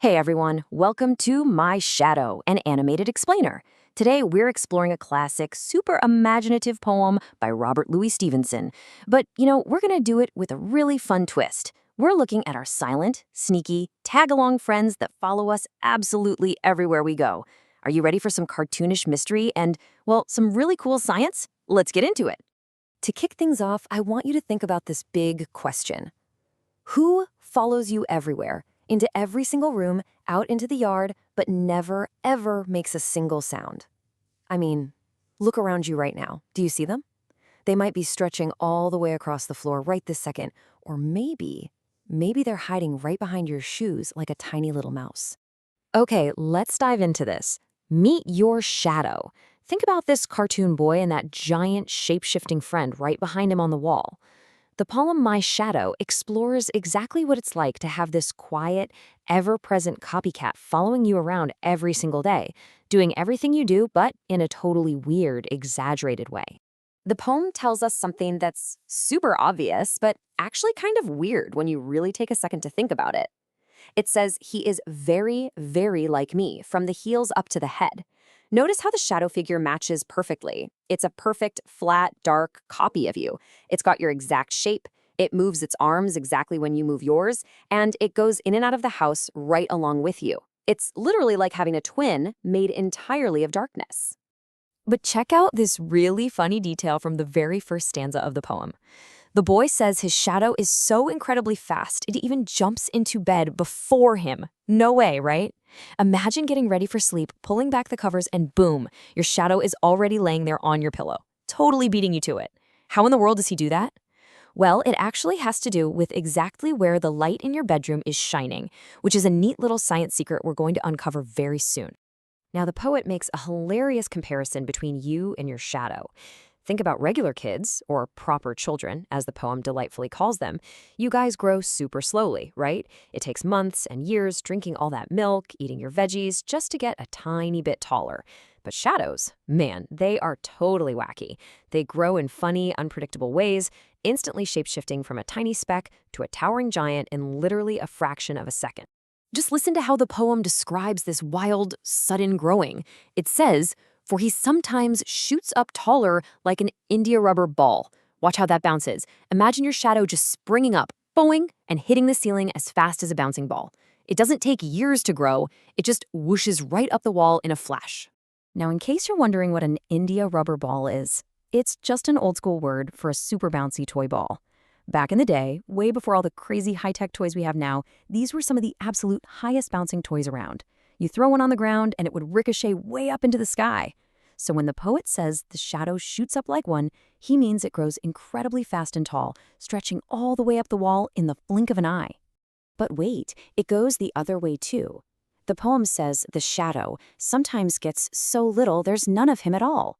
Hey everyone, welcome to My Shadow, an animated explainer. Today we're exploring a classic, super imaginative poem by Robert Louis Stevenson. But, we're going to do it with a really fun twist. We're looking at our silent, sneaky, tag-along friends that follow us absolutely everywhere we go. Are you ready for some cartoonish mystery and, well, some really cool science? Let's get into it. To kick things off, I want you to think about this big question. Who follows you everywhere? Into every single room, out into the yard, but never, ever makes a single sound. I mean, look around you right now. Do you see them? They might be stretching all the way across the floor right this second, or maybe they're hiding right behind your shoes like a tiny little mouse. Okay, let's dive into this. Meet your shadow. Think about this cartoon boy and that giant shape-shifting friend right behind him on the wall. The poem My Shadow explores exactly what it's like to have this quiet, ever-present copycat following you around every single day, doing everything you do, but in a totally weird, exaggerated way. The poem tells us something that's super obvious, but actually kind of weird when you really take a second to think about it. It says he is very, very like me, from the heels up to the head. Notice how the shadow figure matches perfectly. It's a perfect, flat, dark copy of you. It's got your exact shape, it moves its arms exactly when you move yours, and it goes in and out of the house right along with you. It's literally like having a twin made entirely of darkness. But check out this really funny detail from the very first stanza of the poem. The boy says his shadow is so incredibly fast, it even jumps into bed before him. No way, right? Imagine getting ready for sleep, pulling back the covers, and boom, your shadow is already laying there on your pillow, totally beating you to it. How in the world does he do that? Well, it actually has to do with exactly where the light in your bedroom is shining, which is a neat little science secret we're going to uncover very soon. Now, the poet makes a hilarious comparison between you and your shadow. Think about regular kids, or proper children, as the poem delightfully calls them. You guys grow super slowly, right? It takes months and years drinking all that milk, eating your veggies, just to get a tiny bit taller. But shadows, man, they are totally wacky. They grow in funny, unpredictable ways, instantly shape-shifting from a tiny speck to a towering giant in literally a fraction of a second. Just listen to how the poem describes this wild, sudden growing. It says, "For he sometimes shoots up taller like an India rubber ball." Watch how that bounces. Imagine your shadow just springing up, boing, and hitting the ceiling as fast as a bouncing ball. It doesn't take years to grow, it just whooshes right up the wall in a flash. Now, in case you're wondering what an India rubber ball is, it's just an old school word for a super bouncy toy ball. Back in the day, way before all the crazy high-tech toys we have now, these were some of the absolute highest bouncing toys around. You throw one on the ground and it would ricochet way up into the sky. So when the poet says the shadow shoots up like one, he means it grows incredibly fast and tall, stretching all the way up the wall in the blink of an eye. But wait, it goes the other way too. The poem says the shadow sometimes gets so little there's none of him at all.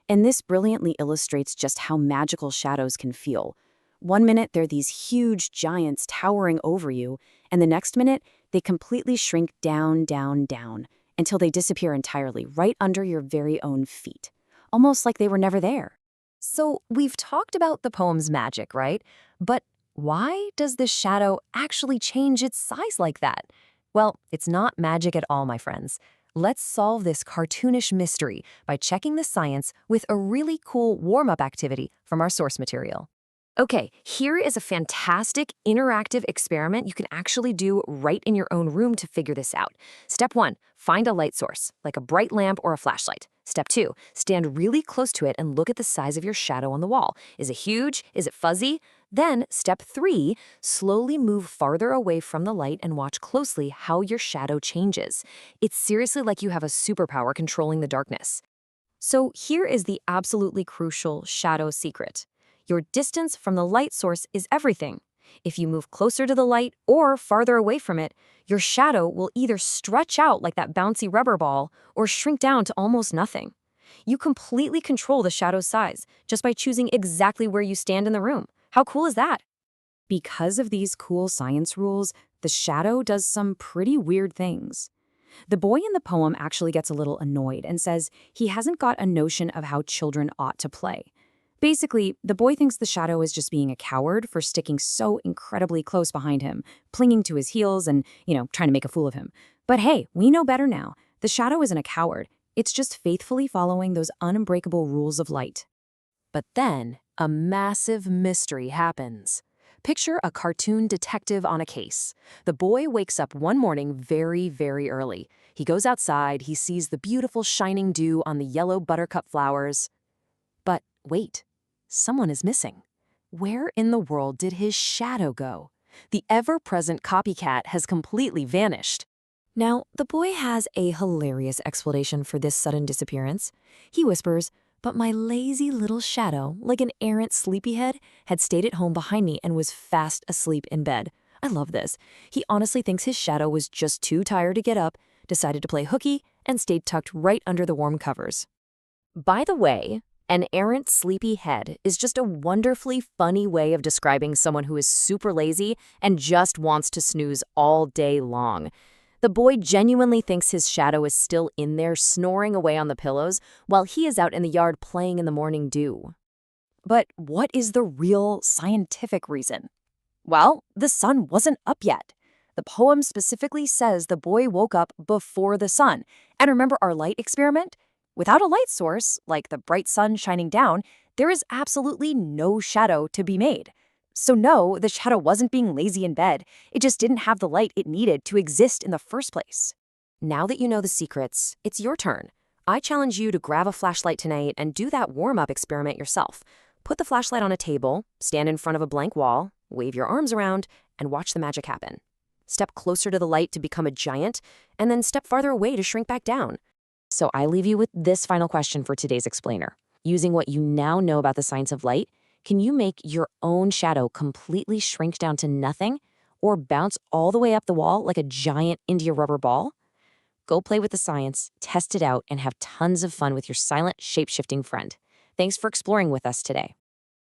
And this brilliantly illustrates just how magical shadows can feel. One minute they're these huge giants towering over you, and the next minute they completely shrink down, down, down, until they disappear entirely right under your very own feet, almost like they were never there. So we've talked about the poem's magic, right? But why does the shadow actually change its size like that? Well, it's not magic at all, my friends. Let's solve this cartoonish mystery by checking the science with a really cool warm-up activity from our source material. Okay, here is a fantastic interactive experiment you can actually do right in your own room to figure this out. Step 1, find a light source, like a bright lamp or a flashlight. Step 2, stand really close to it and look at the size of your shadow on the wall. Is it huge? Is it fuzzy? Then, step 3, slowly move farther away from the light and watch closely how your shadow changes. It's seriously like you have a superpower controlling the darkness. So here is the absolutely crucial shadow secret. Your distance from the light source is everything. If you move closer to the light or farther away from it, your shadow will either stretch out like that bouncy rubber ball or shrink down to almost nothing. You completely control the shadow's size just by choosing exactly where you stand in the room. How cool is that? Because of these cool science rules, the shadow does some pretty weird things. The boy in the poem actually gets a little annoyed and says he hasn't got a notion of how children ought to play. Basically, the boy thinks the shadow is just being a coward for sticking so incredibly close behind him, clinging to his heels and, trying to make a fool of him. But hey, we know better now. The shadow isn't a coward. It's just faithfully following those unbreakable rules of light. But then, a massive mystery happens. Picture a cartoon detective on a case. The boy wakes up one morning very, very early. He goes outside, he sees the beautiful shining dew on the yellow buttercup flowers. But wait, someone is missing. Where in the world did his shadow go? The ever-present copycat has completely vanished. Now, the boy has a hilarious explanation for this sudden disappearance. He whispers, "But my lazy little shadow, like an errant sleepyhead, had stayed at home behind me and was fast asleep in bed." I love this. He honestly thinks his shadow was just too tired to get up, decided to play hooky, and stayed tucked right under the warm covers. By the way, an errant sleepy head is just a wonderfully funny way of describing someone who is super lazy and just wants to snooze all day long. The boy genuinely thinks his shadow is still in there snoring away on the pillows while he is out in the yard playing in the morning dew. But what is the real scientific reason? Well, the sun wasn't up yet. The poem specifically says the boy woke up before the sun. And remember our light experiment? Without a light source, like the bright sun shining down, there is absolutely no shadow to be made. So no, the shadow wasn't being lazy in bed. It just didn't have the light it needed to exist in the first place. Now that you know the secrets, it's your turn. I challenge you to grab a flashlight tonight and do that warm-up experiment yourself. Put the flashlight on a table, stand in front of a blank wall, wave your arms around, and watch the magic happen. Step closer to the light to become a giant, and then step farther away to shrink back down. So I leave you with this final question for today's explainer. Using what you now know about the science of light, can you make your own shadow completely shrink down to nothing or bounce all the way up the wall like a giant India rubber ball? Go play with the science, test it out, and have tons of fun with your silent, shape-shifting friend. Thanks for exploring with us today.